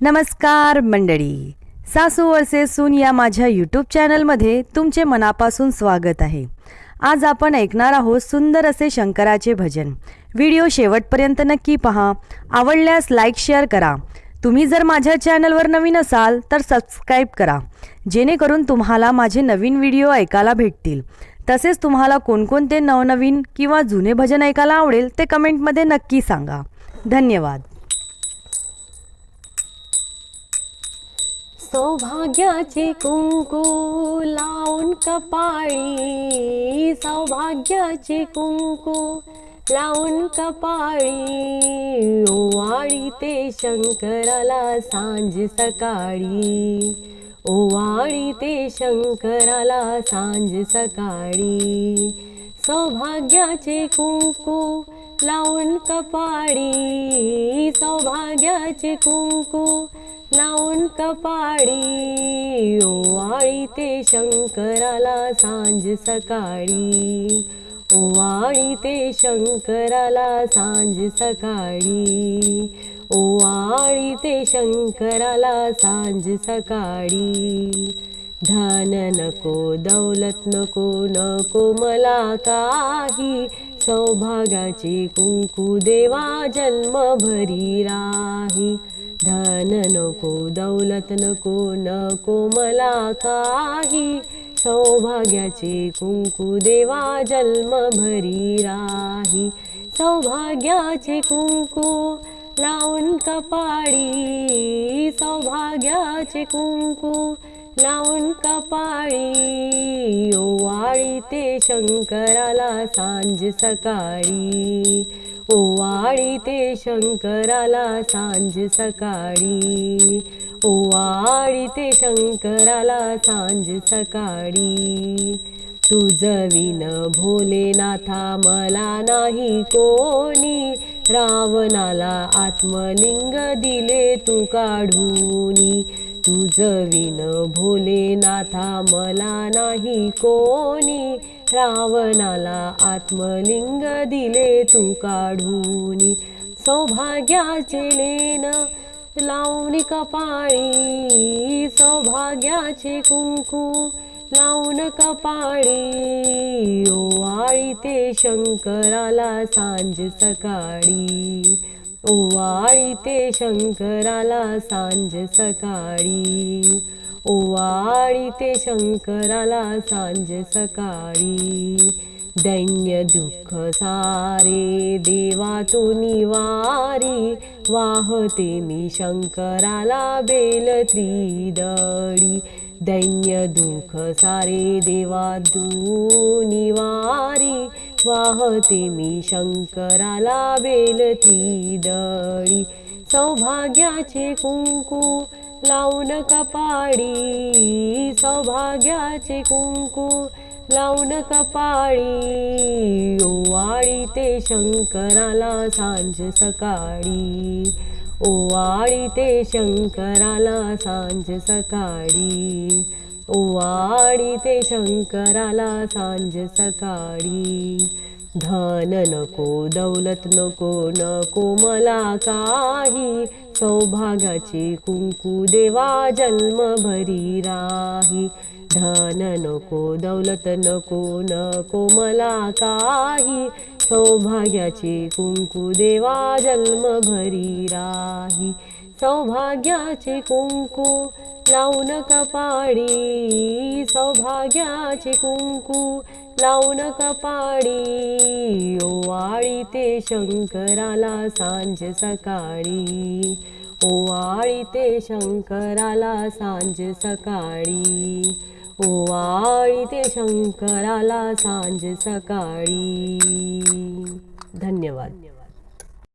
नमस्कार मंडळी, सासू वर्सेस सून या माझ्या यूट्यूब चॅनलमध्ये तुमचे मनापासून स्वागत आहे। आज आपण ऐकणार आहोत सुंदर असे शंकराचे भजन। व्हिडिओ शेवटपर्यंत नक्की पहा। आवडल्यास लाईक शेअर करा। तुम्ही जर माझ्या चॅनलवर नवीन असाल तर सबस्क्राईब करा, जेणेकरून तुम्हाला माझे नवीन व्हिडिओ ऐकायला भेटतील। तसेच तुम्हाला कोणकोणते नवनवीन किंवा जुने भजन ऐकायला आवडेल ते कमेंटमध्ये नक्की सांगा। धन्यवाद। सौभाग्याचे कुंकू लावून कपाळी, सौभाग्याचे कुंकू लावून कपाळी, ओवाळी ते शंकराला सांज सकाळी, ओवाळी ते शंकराला सांज सकाळी। सौभाग्याचे कुंकू लावून कपाळी, सौभाग्याचे कुंकू लावून कपाळी, ओवाळी ते शंकराला सांज सकाळी, ओवाळी ते शंकराला सांज सकाळी, ओवाळी ते शंकराला सांज सकाळी। धन नको दौलत नको नको मला काही, सौभाग्याचे कुंकू देवा जन्मभरी राही। धन नको दौलत नको नको मला काही, सौभाग्याचे कुंकू देवा जन्मभरी राही। सौभाग्याचे कुंकू लावून कपाळी, सौभाग्याचे कुंकू लावून कपाळी, ओवाळी ते शंकराला सांज सकाळी, ओवाळी ते शंकराला सांज सकाळी, ओवाळी ते शंकराला सांज सकाळी। तुझं विन भोलेनाथा मला नाही कोणी, रावणाला आत्मलिंग दिले तू काढूनी। तुझं विन भोलेनाथा मला नाही कोणी, रावणाला आत्मलिंग दिले तू काढूनी। सौभाग्याचे लेन लावून कपाळी, सौभाग्याचे कुंकू लावून कपाळी, ओवाळी ते शंकराला सांज सकाळी, ओवाळी ते शंकराला सांज सकाळी, ओवाळी ते शंकराला सांज सकाळी। दैन्य दुःख सारे देवा तू निवारी, वाहते मी शंकराला बेल त्रिदळी। दैन्य दुःख सारे देवा तू निवारी, वाहते मी शंकराला बेल त्रिदळी। सौभाग्याचे कुंकू लावून कपाळी, सौभाग्याचे कुंकू लावून कपाळी, ओवाळी ते शंकराला सांज सकाळी, ओवाळी ते शंकराला सांज सकाळी, ओवाळी ते शंकराला सांज सकाळी। धन नको दौलत नको नको मला काही, सौभाग्याचे कुंकू देवा जन्मभरी राही। धन नको दौलत नको नको मला काही, सौभाग्याचे कुंकू देवा जन्मभरी राही। सौभाग्याचे कुंकू लावून कपाळी, सौभाग्याचे कुंकू लावून कपाळी, ओवाळी ते शंकराला सांज सकाळी, ओवाळी ते शंकराला सांज सकाळी, ओवाळी ते शंकराला सांज सकाळी। धन्यवाद।